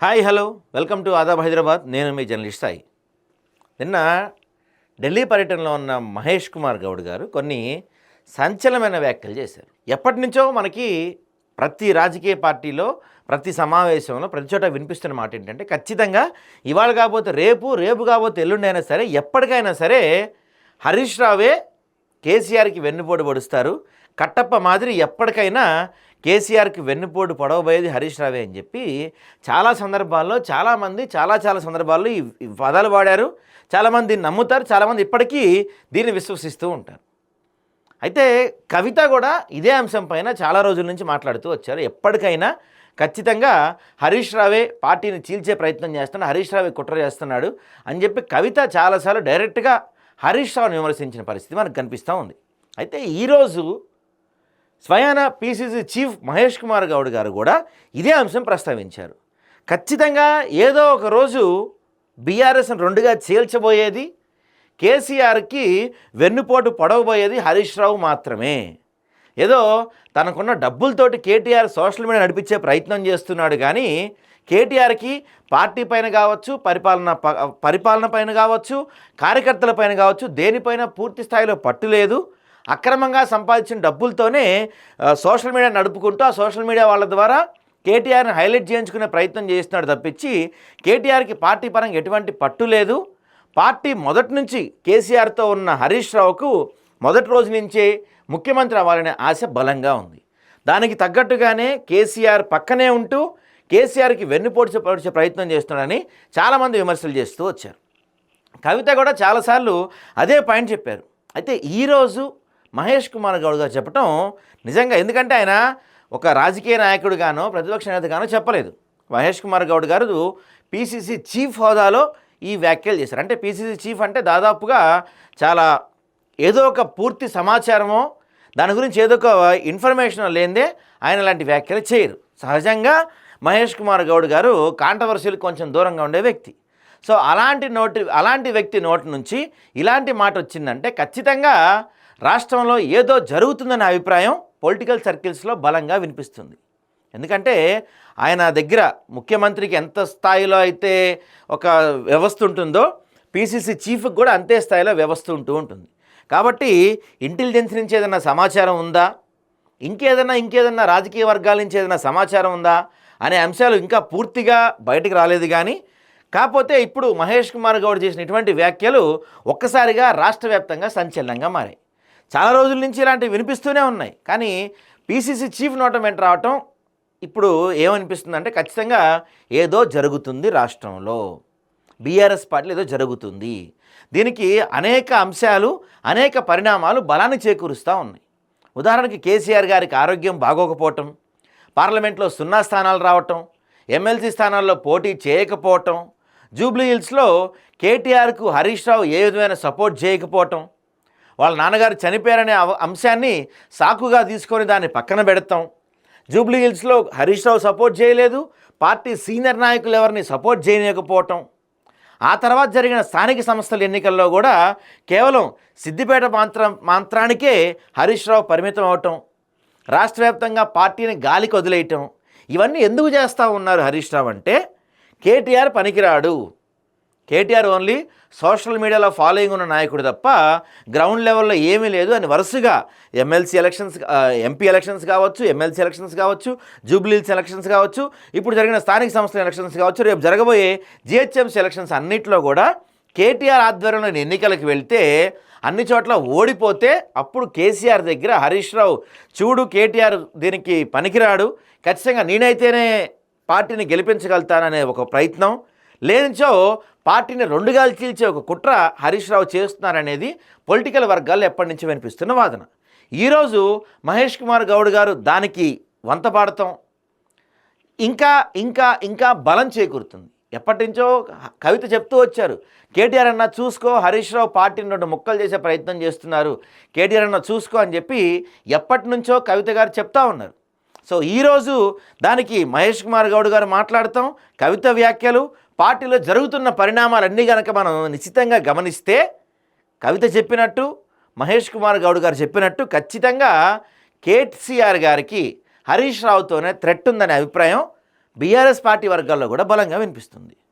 Hi hello welcome to Aadab Hyderabad. నేను మీ journalist Sai. నిన్న ఢిల్లీ పర్యటనలో ఉన్న మహేష్ కుమార్ గౌడ్ గారు కొన్ని సంచలనమైన వ్యాఖ్యలు చేశారు. ఎప్పటి నుంచో మనకి ప్రతి రాజకీయ పార్టీలో ప్రతి సమావేశంలో ప్రతి చోట వినిపిస్తున్న మాట ఏంటంటే, ఖచ్చితంగా ఇవాళ కాకపోతే రేపు, రేపు కాకపోతే ఎల్లుండి అయినా సరే, ఎప్పటికైనా సరే హరీష్ రావే కేసీఆర్కి వెన్నుపోటు పొడుస్తారు, కట్టప్ప మాదిరి ఎప్పటికైనా కేసీఆర్కి వెన్నుపోటు పొడవబోయేది హరీష్ రావే అని చెప్పి చాలా సందర్భాల్లో చాలామంది చాలా సందర్భాల్లో ఈ పదాలు వాడారు. చాలామంది దీన్ని నమ్ముతారు, చాలామంది ఇప్పటికీ దీన్ని విశ్వసిస్తూ ఉంటారు. అయితే కవిత కూడా ఇదే అంశం పైన చాలా రోజుల నుంచి మాట్లాడుతూ వచ్చారు. ఎప్పటికైనా ఖచ్చితంగా హరీష్ రావే పార్టీని చీల్చే ప్రయత్నం చేస్తున్నాడు, హరీష్ రావే కుట్ర చేస్తున్నాడు అని చెప్పి కవిత చాలాసార్లు డైరెక్ట్గా హరీష్ రావుని విమర్శించిన పరిస్థితి మనకు కనిపిస్తూ ఉంది. అయితే ఈరోజు స్వయాన పిసిసి చీఫ్ మహేష్ కుమార్ గౌడ్ గారు కూడా ఇదే అంశం ప్రస్తావించారు. ఖచ్చితంగా ఏదో ఒక రోజు బీఆర్ఎస్ను రెండుగా చీల్చబోయేది, కేసీఆర్కి వెన్నుపోటు పొడవబోయేది హరీష్ రావు మాత్రమే. ఏదో తనకున్న డబ్బులతోటి కేటీఆర్ సోషల్ మీడియా నడిపించే ప్రయత్నం చేస్తున్నాడు, కానీ కేటీఆర్కి పార్టీ పైన కావచ్చు, పరిపాలన పైన కావచ్చు, కార్యకర్తల పైన కావచ్చు, దేనిపైన పూర్తి స్థాయిలో పట్టు లేదు. అక్రమంగా సంపాదించిన డబ్బులతోనే సోషల్ మీడియా నడుపుకుంటూ ఆ సోషల్ మీడియా వాళ్ళ ద్వారా కేటీఆర్ని హైలైట్ చేయించుకునే ప్రయత్నం చేస్తున్నాడు తప్పించి కేటీఆర్కి పార్టీ పరంగా ఎటువంటి పట్టు లేదు. పార్టీ మొదటి నుంచి కేసీఆర్తో ఉన్న హరీష్ రావుకు మొదటి రోజు నుంచే ముఖ్యమంత్రి అవ్వాలనే ఆశ బలంగా ఉంది. దానికి తగ్గట్టుగానే కేసీఆర్ పక్కనే ఉంటూ కేసీఆర్కి వెన్నుపోడ్చే ప్రయత్నం చేస్తున్నాడని చాలామంది విమర్శలు చేస్తూ వచ్చారు. కవిత కూడా చాలాసార్లు అదే పాయింట్ చెప్పారు. అయితే ఈరోజు మహేష్ కుమార్ గౌడ్ గారు చెప్పటం నిజంగా, ఎందుకంటే ఆయన ఒక రాజకీయ నాయకుడిగానో ప్రతిపక్ష నేతగానో చెప్పలేదు. మహేష్ కుమార్ గౌడ్ గారు పిసిసి చీఫ్ హోదాలో ఈ వ్యాఖ్యలు చేశారు. అంటే పిసిసి చీఫ్ అంటే దాదాపుగా చాలా ఏదో ఒక పూర్తి సమాచారమో దాని గురించి ఏదో ఒక ఇన్ఫర్మేషన్ లేనిదే ఆయన లాంటి వ్యాఖ్యలు చేయరు. సహజంగా మహేష్ కుమార్ గౌడ్ గారు కాంట్రవర్సీలకు కొంచెం దూరంగా ఉండే వ్యక్తి. సో అలాంటి వ్యక్తి నోటి నుంచి ఇలాంటి మాట వచ్చిందంటే ఖచ్చితంగా రాష్ట్రంలో ఏదో జరుగుతుందనే అభిప్రాయం పొలిటికల్ సర్కిల్స్లో బలంగా వినిపిస్తుంది. ఎందుకంటే ఆయన దగ్గర ముఖ్యమంత్రికి ఎంత స్థాయిలో అయితే ఒక వ్యవస్థ ఉంటుందో పిసిసి చీఫ్కి కూడా అంతే స్థాయిలో వ్యవస్థ ఉంటుంది. కాబట్టి ఇంటెలిజెన్స్ నుంచి ఏదైనా సమాచారం ఉందా, ఇంకేదన్నా రాజకీయ వర్గాల నుంచి ఏదైనా సమాచారం ఉందా అనే అంశాలు ఇంకా పూర్తిగా బయటకు రాలేదు. కానీ కాకపోతే ఇప్పుడు మహేష్ కుమార్ గౌడ్ చేసిన ఇటువంటి వ్యాఖ్యలు ఒక్కసారిగా రాష్ట్ర వ్యాప్తంగా సంచలనంగా మారాయి. చాలా రోజుల నుంచి ఇలాంటివి వినిపిస్తూనే ఉన్నాయి, కానీ పిసిసి చీఫ్ నోట వెంట రావటం ఇప్పుడు ఏమనిపిస్తుందంటే ఖచ్చితంగా ఏదో జరుగుతుంది రాష్ట్రంలో, బీఆర్ఎస్ పార్టీలో ఏదో జరుగుతుంది. దీనికి అనేక అంశాలు, అనేక పరిణామాలు బలాన్ని చేకూరుస్తూ ఉన్నాయి. ఉదాహరణకి కేసీఆర్ గారికి ఆరోగ్యం బాగోకపోవటం, పార్లమెంట్లో 0 స్థానాలు రావటం, ఎమ్మెల్సీ స్థానాల్లో పోటీ చేయకపోవటం, జూబ్లీ హిల్స్లో కేటీఆర్కు హరీష్ రావు ఏ విధమైన సపోర్ట్ చేయకపోవటం, వాళ్ళ నాన్నగారు చనిపోయారనే అంశాన్ని సాకుగా తీసుకొని దాన్ని పక్కన పెడతాం, జూబ్లీ హిల్స్లో హరీష్ రావు సపోర్ట్ చేయలేదు, పార్టీ సీనియర్ నాయకులు ఎవరిని సపోర్ట్ చేయలేకపోవటం, ఆ తర్వాత జరిగిన స్థానిక సంస్థల ఎన్నికల్లో కూడా కేవలం సిద్దిపేట మాత్రానికే హరీష్ రావు పరిమితం అవటం, రాష్ట్ర వ్యాప్తంగా పార్టీని గాలికి వదిలేయటం, ఇవన్నీ ఎందుకు చేస్తూ ఉన్నారు హరీష్ రావు అంటే కేటీఆర్ పనికిరాడు, కేటీఆర్ ఓన్లీ సోషల్ మీడియాలో ఫాలోయింగ్ ఉన్న నాయకుడు తప్ప గ్రౌండ్ లెవెల్లో ఏమీ లేదు అని వరుసగా ఎంపీ ఎలక్షన్స్ కావచ్చు, ఎమ్మెల్సీ ఎలక్షన్స్ కావచ్చు, జూబ్లీ హిల్స్ ఎలక్షన్స్ కావచ్చు, ఇప్పుడు జరిగిన స్థానిక సంస్థల ఎలక్షన్స్ కావచ్చు, రేపు జరగబోయే జిహెచ్ఎంసీ ఎలక్షన్స్ అన్నింటిలో కూడా కేటీఆర్ ఆధ్వర్యంలో ఎన్నికలకు వెళ్తే అన్ని చోట్ల ఓడిపోతే అప్పుడు కేసీఆర్ దగ్గర హరీష్ రావు చూడు కేటీఆర్ దీనికి పనికిరాడు, ఖచ్చితంగా నేనైతేనే పార్టీని గెలిపించగలుగుతాననే ఒక ప్రయత్నం, లేనిచో పార్టీని రెండుగా చీల్చే ఒక కుట్ర హరీష్ రావు చేస్తున్నారనేది పొలిటికల్ వర్గాల్లో ఎప్పటి నుంచి వినిపిస్తున్న వాదన. ఈరోజు మహేష్ కుమార్ గౌడ్ గారు దానికి వంత పాడతాం ఇంకా బలం చేకూరుతుంది. ఎప్పటి నుంచో కవిత చెప్తూ వచ్చారు, కేటీఆర్ అన్న చూసుకో, హరీష్ రావు పార్టీని 2 ముక్కలు చేసే ప్రయత్నం చేస్తున్నారు, కేటీఆర్ అన్న చూసుకో అని చెప్పి ఎప్పటి నుంచో కవిత గారు చెప్తా ఉన్నారు. సో ఈరోజు దానికి మహేష్ కుమార్ గౌడ్ గారు మాట్లాడతాం, కవిత వ్యాఖ్యలు, పార్టీలో జరుగుతున్న పరిణామాలన్నీ కనుక మనం నిశ్చితంగా గమనిస్తే కవిత చెప్పినట్టు, మహేష్ కుమార్ గౌడ్ గారు చెప్పినట్టు ఖచ్చితంగా కేసీఆర్ గారికి హరీష్ రావుతోనే థ్రెట్ ఉందనే అభిప్రాయం బీఆర్ఎస్ పార్టీ వర్గాల్లో కూడా బలంగా వినిపిస్తుంది.